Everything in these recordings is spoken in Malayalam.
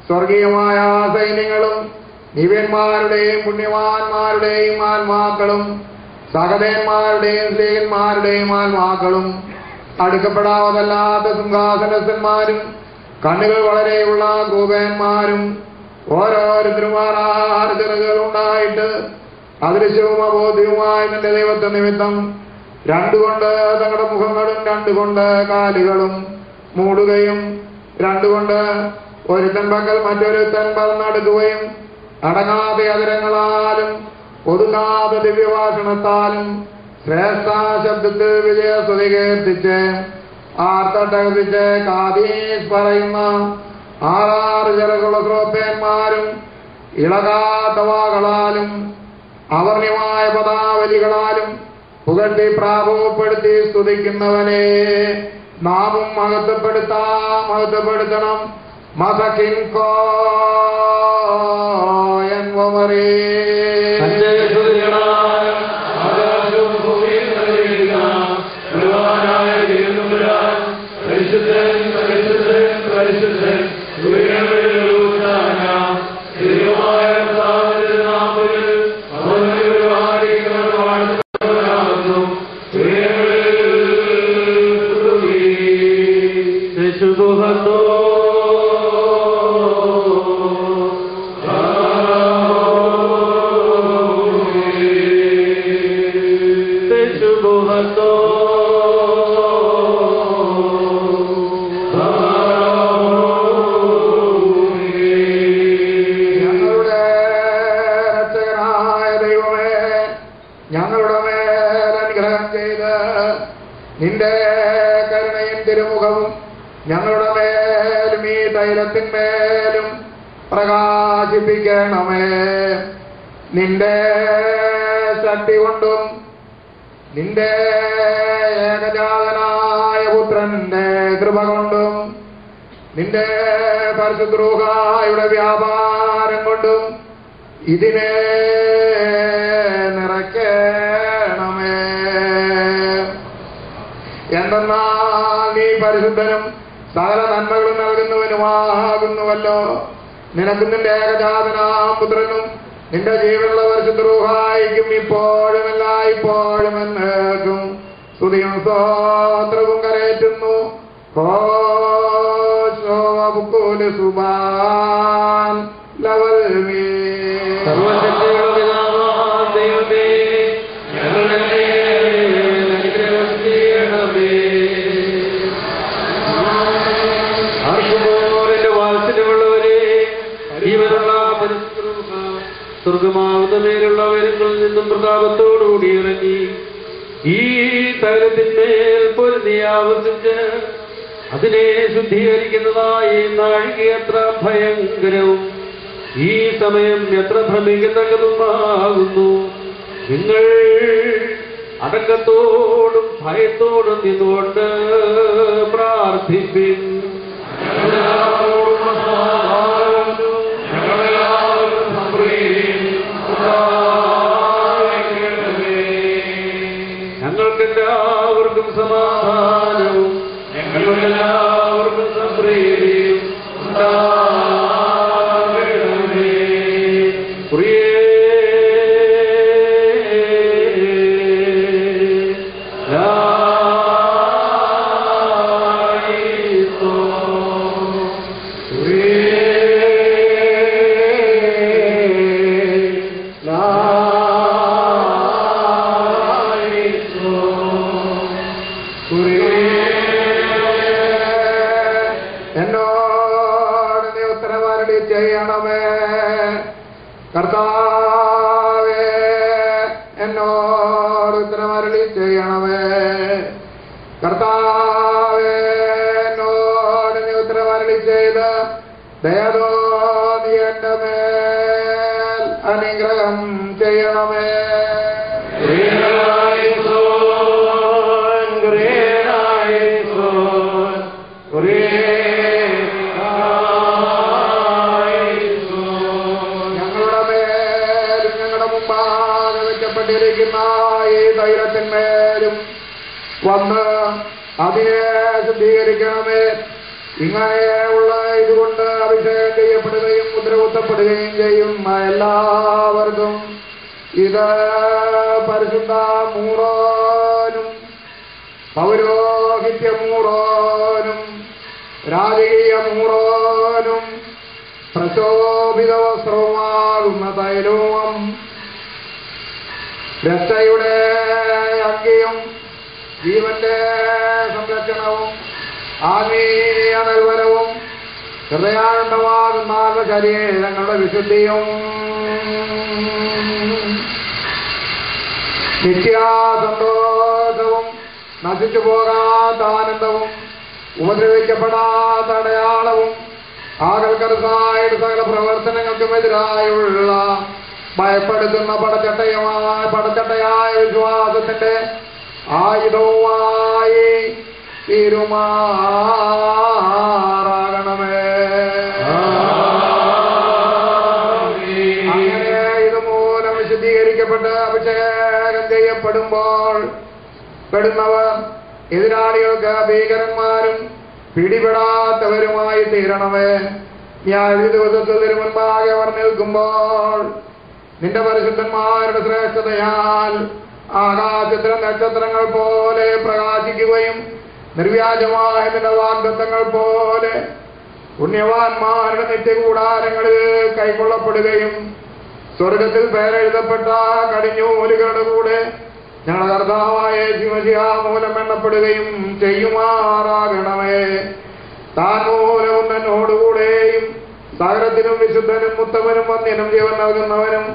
സ്വർഗീയമായ സൈന്യങ്ങളും ദിവ്യന്മാരുടെയും പുണ്യവാന്മാരുടെയും ആത്മാക്കളും സഹദേന്മാരുടെയും സ്ത്രീകന്മാരുടെയും ആത്മാക്കളും അടുക്കപ്പെടാവതല്ലാത്ത സിംഹാസനസ്ഥന്മാരും കണ്ണുകൾ വളരെയുള്ള ഗോപന്മാരും ഓരോരുത്തരും ആറ് ചിറകുകൾ ഉണ്ടായിട്ട് അദൃശ്യവും അബോധ്യവുമായ നിന്റെ ദൈവത്വ നിമിത്തം രണ്ടുകൊണ്ട് തങ്ങളുടെ മുഖങ്ങളും രണ്ടുകൊണ്ട് കാലുകളും മൂടുകയും രണ്ടുകൊണ്ട് ഒരുത്തൻ പക്കൽ മറ്റൊരുത്തൻ പറന്നെടുക്കുകയും അടങ്ങാതെ അതരങ്ങളാലും ഒതുങ്ങാത്ത ദിവ്യഭാഷണത്താലും ശ്രേഷ്ഠ ശബ്ദത്തിൽ വിജയസ്തുതി കീർത്തിച്ച് ആർത്തട്ടകത്തിച്ച് കാദീസ് പറയുന്ന ആറാറ് ചിറകുള്ള ശ്രോപ്പന്മാരും ഇളകാത്ത വാകളാലും അവർണ്യമായ പദാവലികളാലും പുകഴ്ത്തി പ്രാഭവപ്പെടുത്തി സ്തുതിക്കുന്നവനെ നാമും മഹത്വപ്പെടുത്തണം. മസക്കിൻ കോയൻവമറേ നിന്റെ കരുണയും തിരുമുഖവും ഞങ്ങളുടെ മേലും ഈ തൈലത്തിന്മേലും പ്രകാശിപ്പിക്കണമേ. നിന്റെ ശക്തി കൊണ്ടും നിന്റെ ഏകജാതനായ പുത്രന്റെ കൃപ കൊണ്ടും നിന്റെ പരിശുദ്രൂഹായുടെ വ്യാപാരം കൊണ്ടും ഇതിനെ നിറയ്ക്കണമേ. എന്തെന്നാൽ നീ പരിശുദ്ധനും സകല നന്മകളും നൽകുന്നവനുമാകുന്നുവല്ലോ. നിനക്ക് നിന്റെ ഏകജാതനാം പുത്രനും നിന്റെ ജീവനുള്ള പരിശുദ്ധരൂഹായിക്കും ഇപ്പോഴും എല്ലായ്പ്പോഴും എന്നേക്കും സ്തുതിയും സ്തോത്രവും കരേറ്റുന്നു. സുബാൻ ലവൽ മേ സ്വർഗമാവുന്ന മേലുള്ളവരിൽ നിന്നും പ്രതാപത്തോടുകൂടി ഇറങ്ങി ഈ തൈലത്തിന്മേൽ പൊരുതി ആവസിച്ച് അതിനെ ശുദ്ധീകരിക്കുന്നതായി നാഴിക എത്ര ഭയങ്കരവും ഈ സമയം എത്ര ഭ്രമിക്കത്തക്കതുമാകുന്നു. നിങ്ങൾ അടക്കത്തോടും ഭയത്തോടും നിന്നുകൊണ്ട് പ്രാർത്ഥിപ്പിൻ. ഞങ്ങൾക്കെല്ലാവർക്കും സമാധാനവും ഞങ്ങൾക്കെല്ലാവർക്കും സംപ്രീതിയും ഉണ്ടാകണമേ. എന്നോട് ഉത്തരമരുളി ചെയ്യണമേ. കർത്താവേ, എന്നോട് നീ ഉത്തരമരുളി ചെയ്ത് ദയതോ നീ എന്റെ മേൽ അനുഗ്രഹം ചെയ്യണമേ. ഞങ്ങളുടെ മേലും ഞങ്ങളുടെ മുമ്പാകെ വെക്കപ്പെട്ടിരിക്കുന്ന ഈ ധൈര്യത്തിന്മേലും വന്ന് അതിനെ ശുദ്ധീകരിക്കണമേ. ഇങ്ങനെയുള്ള ഇതുകൊണ്ട് അഭിഷേകം ചെയ്യപ്പെടുകയും മുദ്രകുത്തപ്പെടുകയും ചെയ്യുന്ന എല്ലാവർക്കും ഇത് പരിശുദ്ധ മൂറോനും പൗരോഹിത്യ മൂറോനും രാജകീയ മൂറോനും പ്രശോഭിത വസ്ത്രവുമാകുന്ന തൈലവും രക്ഷയുടെ അങ്കിയും ജീവന്റെ സംരക്ഷണവും ആത്മീയ നിർവരവും ഹൃദയാനന്ദമാകുന്ന ശരീരങ്ങളുടെ വിശുദ്ധിയും നിത്യാസന്തോഷവും നശിച്ചു പോകാത്ത ആനന്ദവും ഉപദ്രവിക്കപ്പെടാത്ത അടയാളവും ആകൽക്കരസായിട്ട് സകല പ്രവർത്തനങ്ങൾക്കും എതിരായുള്ള ഭയപ്പെടുത്തുന്ന പടച്ചട്ടയായ വിശ്വാസത്തിന്റെ ആയുധവുമായി തീരുമാറാകണമേ. അങ്ങനെ ഇതുമൂലം വിശുദ്ധീകരിക്കപ്പെട്ട് അഭിഷേകം ചെയ്യപ്പെടുമ്പോൾ പെടുന്നവർ എതിരാളികൾക്ക് ഭീകരന്മാരും പിടിപെടാത്തവരുമായി തീരണമേ. ന്യായ ദിവസത്തിന് മുൻപാകെ അവർ നിൽക്കുമ്പോൾ നിന്റെ പരിശുദ്ധന്മാരുടെ ശ്രേഷ്ഠതയാൽ ആകാശത്തിലെ നക്ഷത്രങ്ങൾ പോലെ പ്രകാശിക്കുകയും നിർവ്യാജമായ നിന്റെ വാഗ്ദത്തങ്ങൾ പോലെ പുണ്യവാന്മാരുടെ നിത്യകൂടാരങ്ങളിൽ കൈക്കൊള്ളപ്പെടുകയും സ്വർഗത്തിൽ പേരെഴുതപ്പെട്ട കടിഞ്ഞൂലുകളുടെ കൂടെ ഞങ്ങളുടെ കർത്താവായ ശിവശിയ മൂലം എണ്ണപ്പെടുകയും ചെയ്യുമാറാകണമേ. താൻ മൂലവും തന്നോടുകൂടെയും സകലത്തിനും വിശുദ്ധനും ഉത്തമനും വന്യനും ജീവൻ നൽകുന്നവനും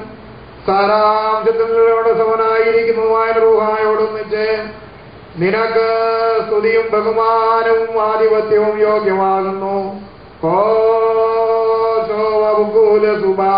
സാരാംശത്തിനോട് സമനായിരിക്കുന്നതുമായ റൂഹായോടൊന്നിച്ച് നിനക്ക് സ്തുതിയും ബഹുമാനവും ആധിപത്യവും യോഗ്യമാകുന്നു. കോശോവകുല സുബാ